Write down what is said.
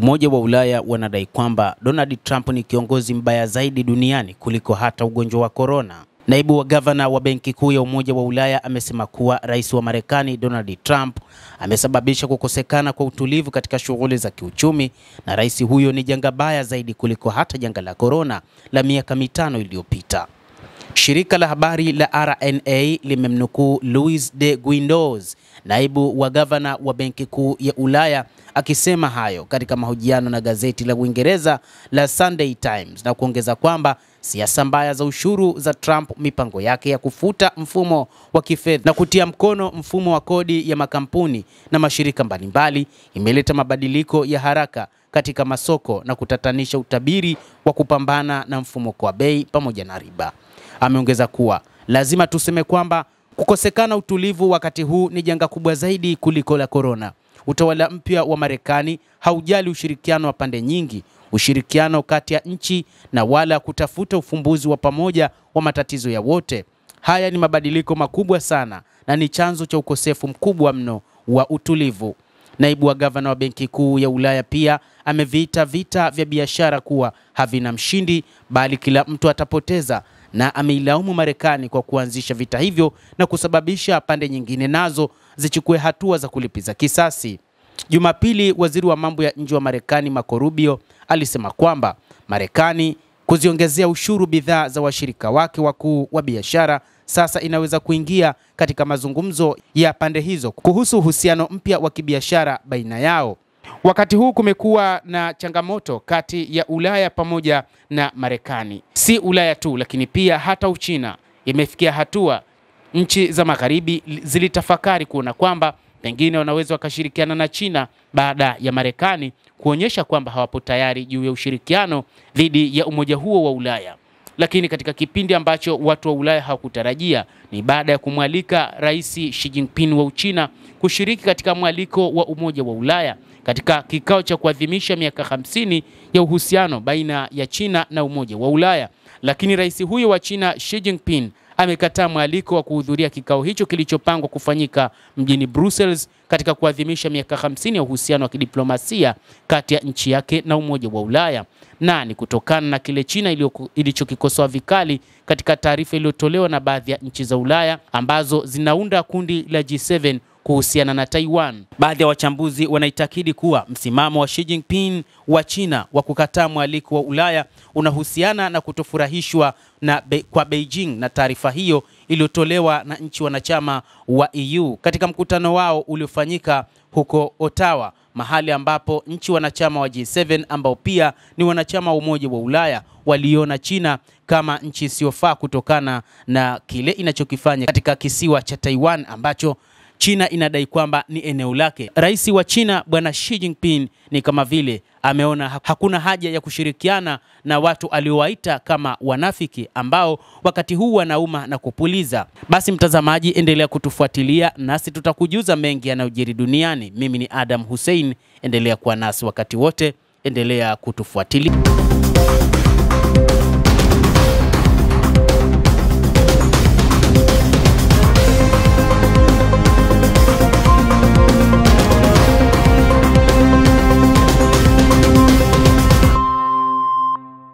Umoja wa Ulaya wanadai kwamba Donald Trump ni kiongozi mbaya zaidi duniani kuliko hata ugonjwa wa corona. Naibu wa gavana wa Benki Kuu ya Umoja wa Ulaya amesema kuwa rais wa Marekani Donald Trump amesababisha kukosekana kwa utulivu katika shughuli za kiuchumi, na rais huyo ni janga baya zaidi kuliko hata janga la corona la miaka 5 iliyopita. Shirika la habari la RNA limemnukuu Luis de Guindos, naibu wa gavana wa Benki Kuu ya Ulaya, akisema hayo katika mahojiano na gazeti la Uingereza la Sunday Times, na kuongeza kwamba siasa mbaya za ushuru za Trump, mipango yake ya kufuta mfumo wa kifedha na kutia mkono mfumo wa kodi ya makampuni na mashirika mbalimbali imeleta mabadiliko ya haraka katika masoko na kutatanisha utabiri wa kupambana na mfumuko wa bei pamoja na riba. Ameongeza kuwa lazima tuseme kwamba kukosekana utulivu wakati huu ni janga kubwa zaidi kuliko la corona. Utawala mpya wa Marekani haujali ushirikiano wa pande nyingi, ushirikiano kati ya nchi, na wala kutafuta ufumbuzi wa pamoja wa matatizo ya wote. Haya ni mabadiliko makubwa sana na ni chanzo cha ukosefu mkubwa mno wa utulivu. Naibu wa gavana wa Benki Kuu ya Ulaya pia ameviita vita vya biashara kuwa havina mshindi, bali kila mtu atapoteza, na ameilaumu Marekani kwa kuanzisha vita hivyo na kusababisha pande nyingine nazo zichukue hatua za kulipiza kisasi. Jumapili, waziri wa mambo ya nje wa Marekani Marco Rubio alisema kwamba Marekani kuziongezea ushuru bidhaa za washirika wake wakuu wa biashara sasa inaweza kuingia katika mazungumzo ya pande hizo kuhusu uhusiano mpya wa kibiashara baina yao. Wakati huu kumekuwa na changamoto kati ya Ulaya pamoja na Marekani. Si Ulaya tu, lakini pia hata Uchina imefikia hatua nchi za magharibi zilitafakari kuona kwamba pengine wanaweza wakashirikiana na China baada ya Marekani kuonyesha kwamba hawapo tayari juu ya ushirikiano dhidi ya umoja huo wa Ulaya. Lakini katika kipindi ambacho watu wa Ulaya hawakutarajia ni baada ya kumwalika Rais Xi Jinping wa Uchina kushiriki katika mwaliko wa Umoja wa Ulaya katika kikao cha kuadhimisha miaka 50 ya uhusiano baina ya China na Umoja wa Ulaya. Lakini rais huyo wa China Xi Jinping amekataa mwaliko wa kuhudhuria kikao hicho kilichopangwa kufanyika mjini Brussels katika kuadhimisha miaka 50 ya uhusiano wa kidiplomasia kati ya nchi yake na Umoja wa Ulaya. Na ni kutokana na kile China ilichokikosoa vikali katika taarifa iliyotolewa na baadhi ya nchi za Ulaya ambazo zinaunda kundi la G7 kuhusiana na Taiwan. Baadhi ya wachambuzi wanaitakidi kuwa msimamo wa Xi Jinping wa China wa kukataa mwaliko wa Ulaya unahusiana na kutofurahishwa kwa Beijing na taarifa hiyo iliyotolewa na nchi wanachama wa EU katika mkutano wao uliofanyika huko Ottawa, mahali ambapo nchi wanachama wa G7 ambao pia ni wanachama wa Umoja wa Ulaya waliona China kama nchi isiyofaa kutokana na kile inachokifanya katika kisiwa cha Taiwan ambacho China inadai kwamba ni eneo lake. Rais wa China Bwana Xi Jinping ni kama vile ameona hakuna haja ya kushirikiana na watu aliowaita kama wanafiki ambao wakati huu wanauma na kupuliza. Basi mtazamaji, endelea kutufuatilia nasi tutakujuza mengi yanayojiri duniani. Mimi ni Adam Hussein, endelea kuwa nasi wakati wote, endelea kutufuatilia.